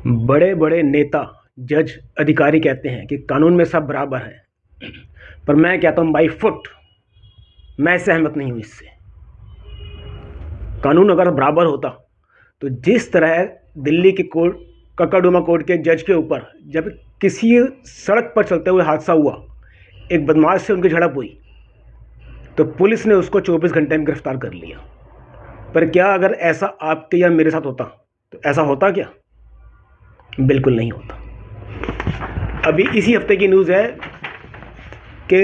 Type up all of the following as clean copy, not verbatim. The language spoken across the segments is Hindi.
बड़े बड़े नेता, जज, अधिकारी कहते हैं कि कानून में सब बराबर है। पर मैं कहता हूँ बाई फुट, मैं सहमत नहीं हूँ इससे। कानून अगर बराबर होता तो जिस तरह दिल्ली के कोर्ट, कक्काडुमा कोर्ट के जज के ऊपर जब किसी सड़क पर चलते हुए हादसा हुआ, एक बदमाश से उनकी झड़प हुई, तो पुलिस ने उसको 24 घंटे में गिरफ्तार कर लिया। पर क्या अगर ऐसा आपके या मेरे साथ होता तो ऐसा होता क्या? बिल्कुल नहीं होता। अभी इसी हफ्ते की न्यूज़ है कि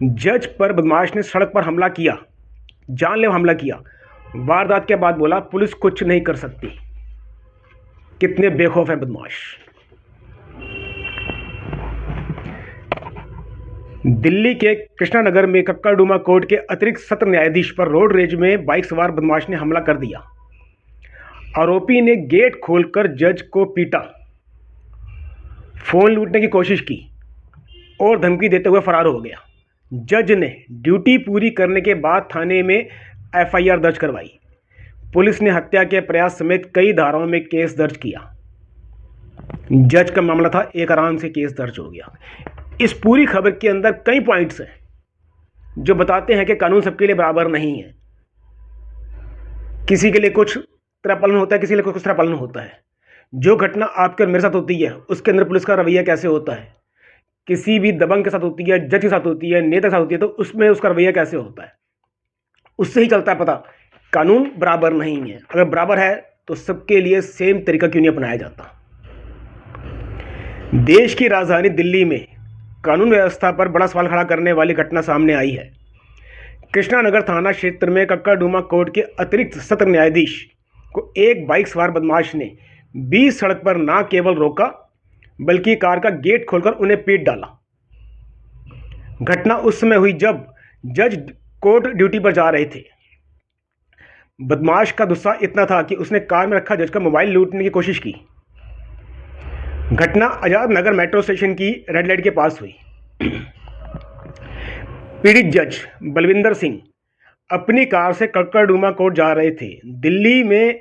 जज पर बदमाश ने सड़क पर हमला किया, जानलेवा हमला किया। वारदात के बाद बोला पुलिस कुछ नहीं कर सकती। कितने बेखौफ हैं बदमाश। दिल्ली के कृष्णानगर में कक्काडुमा कोर्ट के अतिरिक्त सत्र न्यायाधीश पर रोड रेज में बाइक सवार बदमाश ने हमला कर दिया। आरोपी ने गेट खोलकर जज को पीटा, फोन लूटने की कोशिश की और धमकी देते हुए फरार हो गया। जज ने ड्यूटी पूरी करने के बाद थाने में एफआईआर दर्ज करवाई। पुलिस ने हत्या के प्रयास समेत कई धाराओं में केस दर्ज किया। जज का मामला था, एक आराम से केस दर्ज हो गया। इस पूरी खबर के अंदर कई पॉइंट्स हैं जो बताते हैं कि कानून सबके लिए बराबर नहीं है। किसी के लिए कुछ तरह पालन होता है, किसी के लिए कुछ तरह पालन होता है। जो घटना आपके और मेरे साथ होती है उसके अंदर पुलिस का रवैया कैसे होता है, किसी भी दबंग के साथ होती है, जज के साथ होती है, नेता के साथ होती है, तो उसमें उसका रवैया कैसे होता है, उससे ही चलता है पता कानून बराबर नहीं है। अगर बराबर है तो सबके लिए सेम तरीका क्यों नहीं अपनाया जाता। देश की राजधानी दिल्ली में कानून व्यवस्था पर बड़ा सवाल खड़ा करने वाली घटना सामने आई है। कृष्णानगर थाना क्षेत्र में कक्काडुमा कोर्ट के अतिरिक्त सत्र न्यायाधीश को एक बाइक सवार बदमाश ने बीच सड़क पर न केवल रोका बल्कि कार का गेट खोलकर उन्हें पीट डाला। घटना उस समय हुई जब जज कोर्ट ड्यूटी पर जा रहे थे। बदमाश का गुस्सा इतना था कि उसने कार में रखा जज का मोबाइल लूटने की कोशिश की। घटना आजाद नगर मेट्रो स्टेशन की रेड लाइट के पास हुई। पीड़ित जज बलविंदर सिंह अपनी कार से कक्काडुमा कोर्ट जा रहे थे। दिल्ली में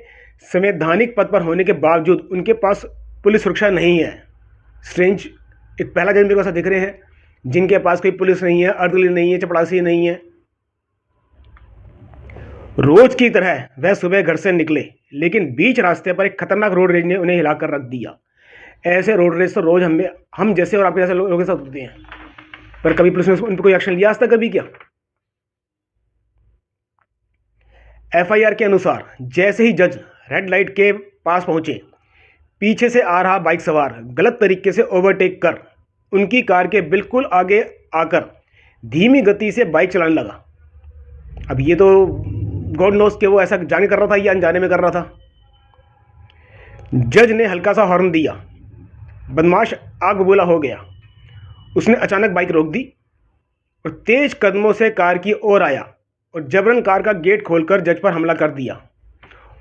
संवैधानिक पद पर होने के बावजूद उनके पास पुलिस सुरक्षा नहीं है। स्ट्रेंज, एक पहला जज मेरे को ऐसा दिख रहे हैं जिनके पास कोई पुलिस नहीं है, अर्धपुलिस नहीं है, चपरासी नहीं है। रोज की तरह वह सुबह घर से निकले, लेकिन बीच रास्ते पर एक खतरनाक रोड रेज ने उन्हें हिलाकर रख दिया। ऐसे रोड रेज तो रोज हम जैसे और आपके जैसे लोगों के साथ होते हैं, पर कभी पुलिस ने उन पर कोई एक्शन लिया आज तक? कभी क्या? एफआईआर के अनुसार जैसे ही जज रेड लाइट के पास पहुंचे, पीछे से आ रहा बाइक सवार गलत तरीके से ओवरटेक कर उनकी कार के बिल्कुल आगे आकर धीमी गति से बाइक चलाने लगा। अब ये तो गॉड नोस कि वो ऐसा जाने कर रहा था या अनजाने में कर रहा था। जज ने हल्का सा हॉर्न दिया, बदमाश आग बबूला हो गया। उसने अचानक बाइक रोक दी और तेज कदमों से कार की ओर आया और जबरन कार का गेट खोलकर जज पर हमला कर दिया।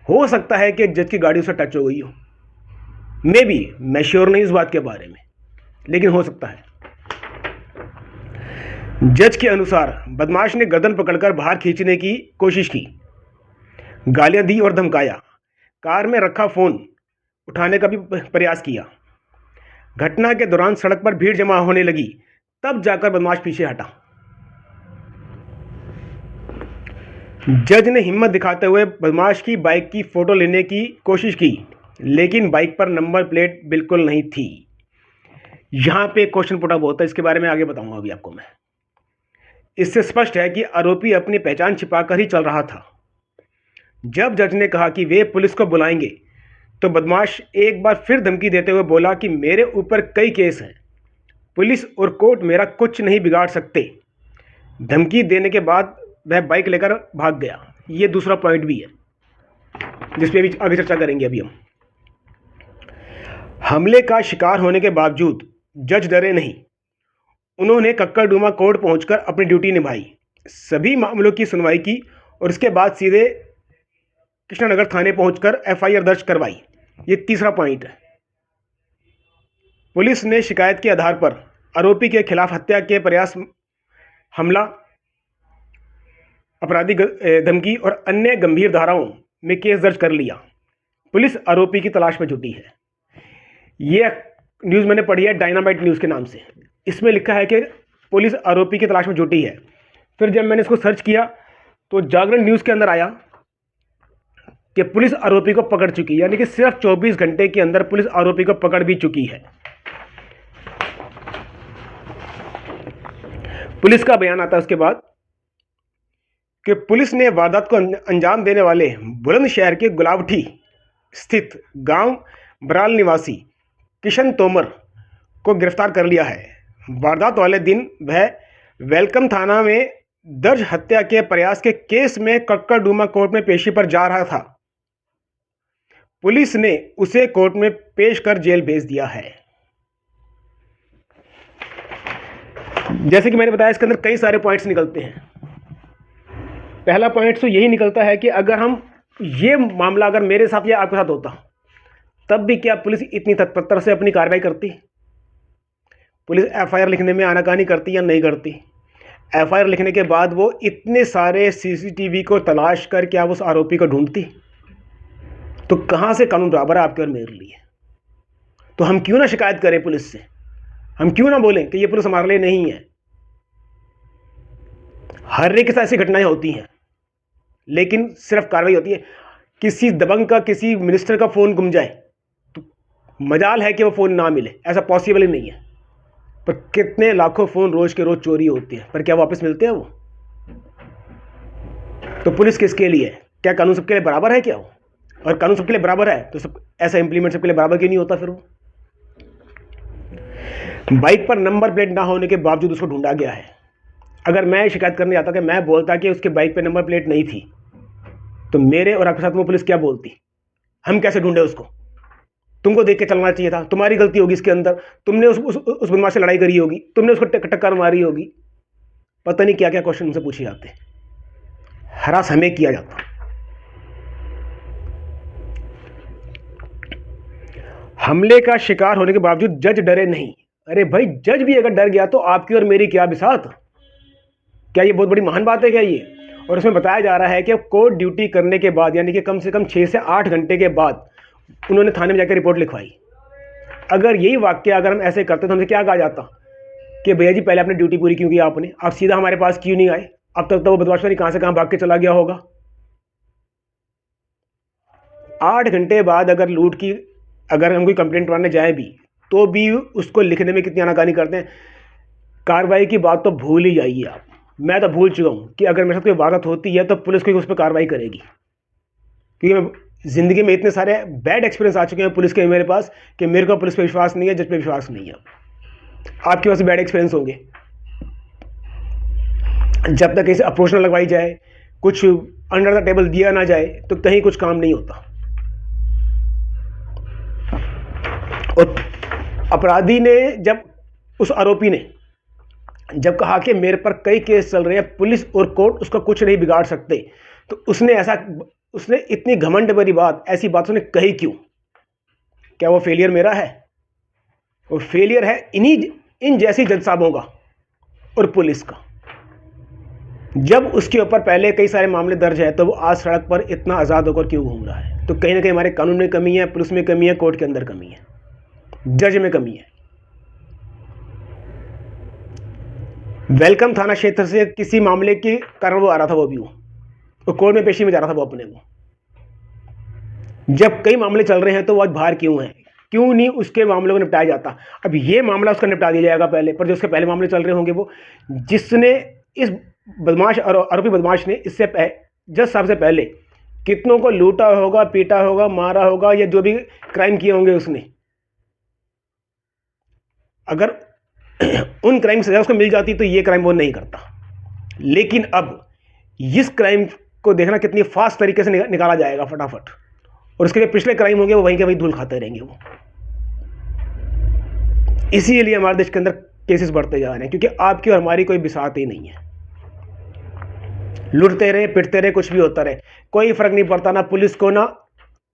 हो सकता है कि जज की गाड़ी उससे टच हो गई हो, मे बी, मैं श्योर नहीं इस बात के बारे में, लेकिन हो सकता है। जज के अनुसार बदमाश ने गर्दन पकड़कर बाहर खींचने की कोशिश की, गालियां दी और धमकाया। कार में रखा फोन उठाने का भी प्रयास किया। घटना के दौरान सड़क पर भीड़ जमा होने लगी, तब जाकर बदमाश पीछे हटा। जज ने हिम्मत दिखाते हुए बदमाश की बाइक की फोटो लेने की कोशिश की, लेकिन बाइक पर नंबर प्लेट बिल्कुल नहीं थी। यहां पे क्वेश्चन पुट अप होता है, इसके बारे में आगे बताऊंगा अभी आपको मैं। इससे स्पष्ट है कि आरोपी अपनी पहचान छिपाकर ही चल रहा था। जब जज ने कहा कि वे पुलिस को बुलाएंगे, तो बदमाश एक बार फिर धमकी देते हुए बोला कि मेरे ऊपर कई केस हैं, पुलिस और कोर्ट मेरा कुछ नहीं बिगाड़ सकते। धमकी देने के बाद वह बाइक लेकर भाग गया। ये दूसरा पॉइंट भी है जिस पे भी आगे चर्चा करेंगे अभी हम। हमले का शिकार होने के बावजूद जज डरे नहीं। उन्होंने कक्काडुमा कोर्ट पहुंचकर अपनी ड्यूटी निभाई, सभी मामलों की सुनवाई की और उसके बाद सीधे कृष्णानगर थाने पहुंचकर एफआईआर दर्ज करवाई। ये तीसरा पॉइंट है। पुलिस ने शिकायत के आधार पर आरोपी के खिलाफ हत्या के प्रयास, हमला, आपराधिक धमकी और अन्य गंभीर धाराओं में केस दर्ज कर लिया। पुलिस आरोपी की तलाश में जुटी है। ये न्यूज़ मैंने पढ़ी है डायनामाइट न्यूज़ के नाम से। इसमें लिखा है कि पुलिस आरोपी की तलाश में जुटी है। फिर जब मैंने इसको सर्च किया तो जागरण न्यूज़ के अंदर आया कि पुलिस आरोपी को पकड़ चुकी है, यानी कि सिर्फ 24 घंटे के अंदर पुलिस आरोपी को पकड़ भी चुकी है। पुलिस का बयान आता है उसके बाद कि पुलिस ने वारदात को अंजाम देने वाले बुलंदशहर के गुलावठी स्थित गांव बराल निवासी किशन तोमर को गिरफ्तार कर लिया है। वारदात वाले दिन वह वेलकम थाना में दर्ज हत्या के प्रयास के केस में कक्कड़डूमा कोर्ट में पेशी पर जा रहा था। पुलिस ने उसे कोर्ट में पेश कर जेल भेज दिया है। जैसे कि मैंने बताया, इसके अंदर कई सारे पॉइंट्स निकलते हैं। पहला पॉइंट तो यही निकलता है कि अगर हम ये मामला अगर मेरे साथ या आपके साथ होता तब भी क्या पुलिस इतनी तत्परता से अपनी कार्रवाई करती? पुलिस एफआईआर लिखने में आनाकानी करती या नहीं करती? एफआईआर लिखने के बाद वो इतने सारे सीसीटीवी को तलाश कर क्या उस आरोपी को ढूंढती? तो कहाँ से कानून बराबर है आपके और मेरे लिए? तो हम क्यों ना शिकायत करें पुलिस से? हम क्यों ना बोलें कि ये पुलिस हमारे लिए नहीं है? हर एक के साथ ऐसी घटनाएं होती हैं, लेकिन सिर्फ कार्रवाई होती है। किसी दबंग का, किसी मिनिस्टर का फ़ोन गुम जाए तो मजाल है कि वो फ़ोन ना मिले, ऐसा पॉसिबल ही नहीं है। पर कितने लाखों फ़ोन रोज़ के रोज़ चोरी होते हैं, पर क्या वापस मिलते हैं वो? तो पुलिस किसके लिए है? क्या कानून सबके लिए बराबर है क्या वो? और कानून सबके लिए बराबर है तो सब ऐसा इंप्लीमेंट सबके लिए बराबर क्यों नहीं होता? फिर वो बाइक पर नंबर प्लेट ना होने के बावजूद उसको ढूंढा गया है। अगर मैं शिकायत करने जाता कि मैं बोलता कि उसके बाइक पे नंबर प्लेट नहीं थी, तो मेरे और आपके साथ वो पुलिस क्या बोलती? हम कैसे ढूंढे उसको? तुमको देख के चलना चाहिए था, तुम्हारी गलती होगी इसके अंदर, तुमने उस बदमाश से लड़ाई करी होगी, तुमने उसको टक्कर मारी होगी। पता नहीं क्या क्या क्वेश्चन उनसे पूछे जाते, हरास हमें किया जाता। हमले का शिकार होने के बावजूद जज डरे नहीं। अरे भाई, जज भी अगर डर गया तो आपकी और मेरी क्या बिसात? क्या ये बहुत बड़ी महान बात है क्या ये? और उसमें बताया जा रहा है कि कोर्ट ड्यूटी करने के बाद, यानी कि कम से कम 6 से 8 घंटे के बाद उन्होंने थाने में जाकर रिपोर्ट लिखवाई। अगर यही वाक्य अगर हम ऐसे करते तो हमसे क्या कहा जाता कि भैया जी पहले आपने ड्यूटी पूरी क्यों की आपने, आप सीधा हमारे पास क्यों नहीं आए? अब तक तो वो बदमाश नहीं कहाँ से कहाँ भाग के चला गया होगा। 8 घंटे बाद अगर हम कोई कंप्लेंट करने जाए भी तो भी उसको लिखने में कितनी आनाकानी करते हैं। कार्रवाई की बात तो भूल ही जाइए आप। मैं तो भूल चुका हूँ कि अगर मेरे साथ कोई वारदात होती है तो पुलिस कोई उस पर कार्रवाई करेगी, क्योंकि मैं ज़िंदगी में इतने सारे बैड एक्सपीरियंस आ चुके हैं पुलिस के मेरे पास कि मेरे को पुलिस पे विश्वास नहीं है, जज पे विश्वास नहीं है। आपके पास बैड एक्सपीरियंस होंगे। जब तक इसे अप्रोच ना लगवाई जाए, कुछ अंडर द टेबल दिया ना जाए, तो कहीं कुछ काम नहीं होता। और अपराधी ने उस आरोपी ने जब कहा कि मेरे पर कई केस चल रहे हैं, पुलिस और कोर्ट उसका कुछ नहीं बिगाड़ सकते, तो उसने इतनी घमंड भरी बात, ऐसी बात उसने कही क्यों? क्या वो फेलियर मेरा है? वो फेलियर है इन जैसी जज साहबों का और पुलिस का। जब उसके ऊपर पहले कई सारे मामले दर्ज है तो वो आज सड़क पर इतना आज़ाद होकर क्यों घूम रहा है? तो कहीं ना कहीं हमारे कानून में कमी है, पुलिस में कमी है, कोर्ट के अंदर कमी है, जज में कमी है। वेलकम थाना क्षेत्र से किसी मामले के कारण वो आ रहा था, वो कोर्ट में पेशी में जा रहा था वो अपने को। जब कई मामले चल रहे हैं तो वो आज बाहर क्यों है? क्यों नहीं उसके मामलों को निपटाया जाता? अब ये मामला उसका निपटा दिया जाएगा पहले, पर जो उसके पहले मामले चल रहे होंगे, वो जिसने इस बदमाश और आरोपी बदमाश ने इससे जज साहब से पहले कितनों को लूटा होगा, पीटा होगा, मारा होगा, या जो भी क्राइम किए होंगे उसने, अगर उन क्राइम सजा उसको मिल जाती तो ये क्राइम वो नहीं करता। लेकिन अब इस क्राइम को देखना कितनी फास्ट तरीके से निकाला जाएगा फटाफट, और उसके लिए पिछले क्राइम होंगे वो वहीं के वहीं धूल खाते रहेंगे वो। इसीलिए हमारे देश के अंदर केसेस बढ़ते जा रहे हैं, क्योंकि आपकी और हमारी कोई बिसात ही नहीं है। लुटते रहे, पिटते रहे, कुछ भी होता रहे, कोई फर्क नहीं पड़ता, ना पुलिस को ना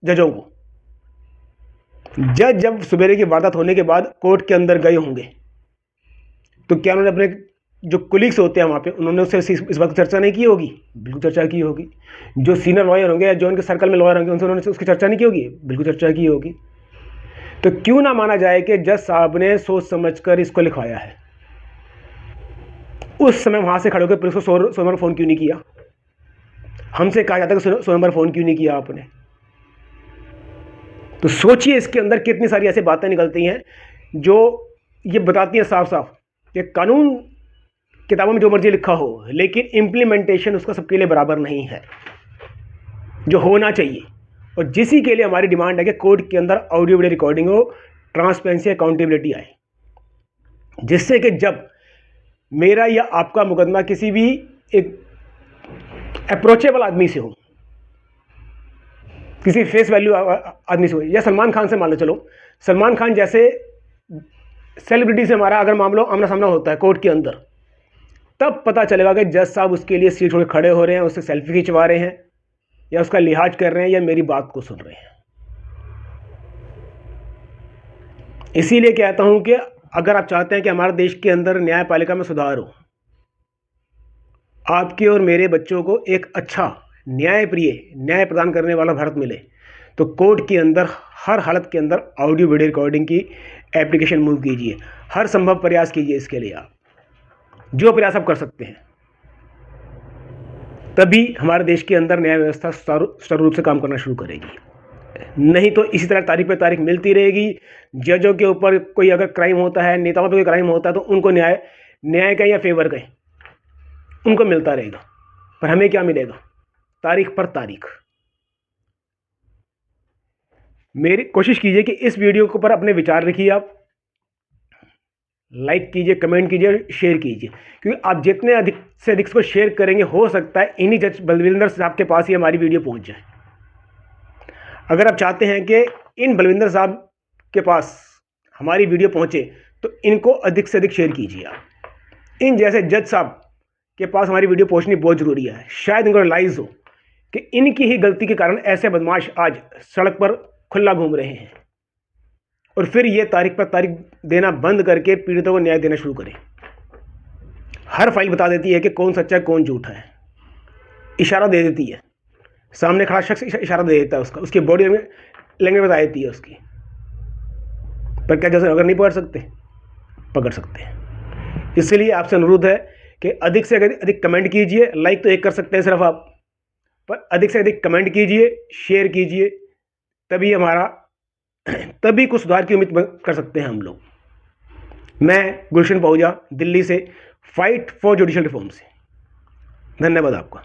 जजों को। जज जब सवेरे की वारदात होने के बाद कोर्ट के अंदर गए होंगे तो क्या उन्होंने अपने जो कुलीग्स होते हैं वहाँ पे, उन्होंने उससे इस बात की चर्चा नहीं की होगी? बिल्कुल चर्चा की होगी। जो सीनियर लॉयर होंगे या जो उनके सर्कल में लॉयर होंगे उनसे उन्होंने उसकी चर्चा नहीं की होगी? बिल्कुल चर्चा की होगी। तो क्यों ना माना जाए कि जज साहब ने सोच समझकर इसको लिखवाया है। उस समय वहां से खड़े होकर पुलिस को 100 नंबर फ़ोन क्यों नहीं किया? हमसे कहा जाता है कि 100 नंबर फ़ोन क्यों नहीं किया आपने? तो सोचिए इसके अंदर कितनी सारी ऐसी बातें निकलती हैं जो ये बताती हैं साफ साफ कि कानून किताबों में जो मर्जी लिखा हो, लेकिन इम्प्लीमेंटेशन उसका सबके लिए बराबर नहीं है जो होना चाहिए। और जिसी के लिए हमारी डिमांड है कि कोर्ट के अंदर ऑडियो वीडियो रिकॉर्डिंग हो, ट्रांसपेरेंसी, अकाउंटेबिलिटी आए, जिससे कि जब मेरा या आपका मुकदमा किसी भी एक अप्रोचेबल आदमी से हो, किसी फेस वैल्यू आदमी से हो, या सलमान खान से मान लो, चलो सलमान खान जैसे सेलिब्रिटी से हमारा अगर मामला आमना सामना होता है कोर्ट के अंदर, तब पता चलेगा कि जज साहब उसके लिए सीट छोड़ खड़े हो रहे हैं, उससे सेल्फी खिंचवा रहे हैं, या उसका लिहाज कर रहे हैं, या मेरी बात को सुन रहे हैं। इसीलिए कहता हूं कि अगर आप चाहते हैं कि हमारे देश के अंदर न्यायपालिका में सुधार हो, आपके और मेरे बच्चों को एक अच्छा न्यायप्रिय न्याय प्रदान करने वाला भारत मिले, तो कोर्ट के अंदर हर हालत के अंदर ऑडियो वीडियो रिकॉर्डिंग की एप्लीकेशन मूव कीजिए, हर संभव प्रयास कीजिए। इसके लिए आप जो प्रयास आप कर सकते हैं, तभी हमारे देश के अंदर न्याय व्यवस्था सुचारू रूप से काम करना शुरू करेगी। नहीं तो इसी तरह तारीख पे तारीख मिलती रहेगी। जजों के ऊपर कोई अगर क्राइम होता है, नेताओं पे कोई क्राइम होता है, तो उनको न्याय का या फेवर का उनको मिलता रहेगा, पर हमें क्या मिलेगा? तारीख पर तारीख। मेरी कोशिश कीजिए कि इस वीडियो के ऊपर अपने विचार रखिए, आप लाइक कीजिए, कमेंट कीजिए, शेयर कीजिए, क्योंकि आप जितने अधिक से अधिक इसको शेयर करेंगे, हो सकता है इन्हीं जज बलविंदर साहब के पास ही हमारी वीडियो पहुंच जाए। अगर आप चाहते हैं कि इन बलविंदर साहब के पास हमारी वीडियो पहुंचे, तो इनको अधिक से अधिक शेयर कीजिए। आप इन जैसे जज साहब के पास हमारी वीडियो पहुंचनी बहुत ज़रूरी है। शायद इनको रियलाइज़ हो कि इनकी ही गलती के कारण ऐसे बदमाश आज सड़क पर खुला घूम रहे हैं, और फिर ये तारीख पर तारीख देना बंद करके पीड़ितों को न्याय देना शुरू करें। हर फाइल बता देती है कि कौन सच्चा है कौन झूठा है, इशारा दे देती है, सामने खड़ा शख्स इशारा दे देता है, उसकी बॉडी लैंग्वेज बता देती है उसकी। पर क्या जैसे अगर नहीं पकड़ सकते? पकड़ सकते हैं। इसलिए आपसे अनुरोध है कि अधिक से अधिक कमेंट कीजिए। लाइक तो एक कर सकते हैं सिर्फ आप, पर अधिक से अधिक कमेंट कीजिए, शेयर कीजिए, तभी कुछ सुधार की उम्मीद कर सकते हैं हम लोग। मैं गुलशन पहुजा, दिल्ली से, फाइट फॉर जुडिशल रिफॉर्म से। धन्यवाद आपका।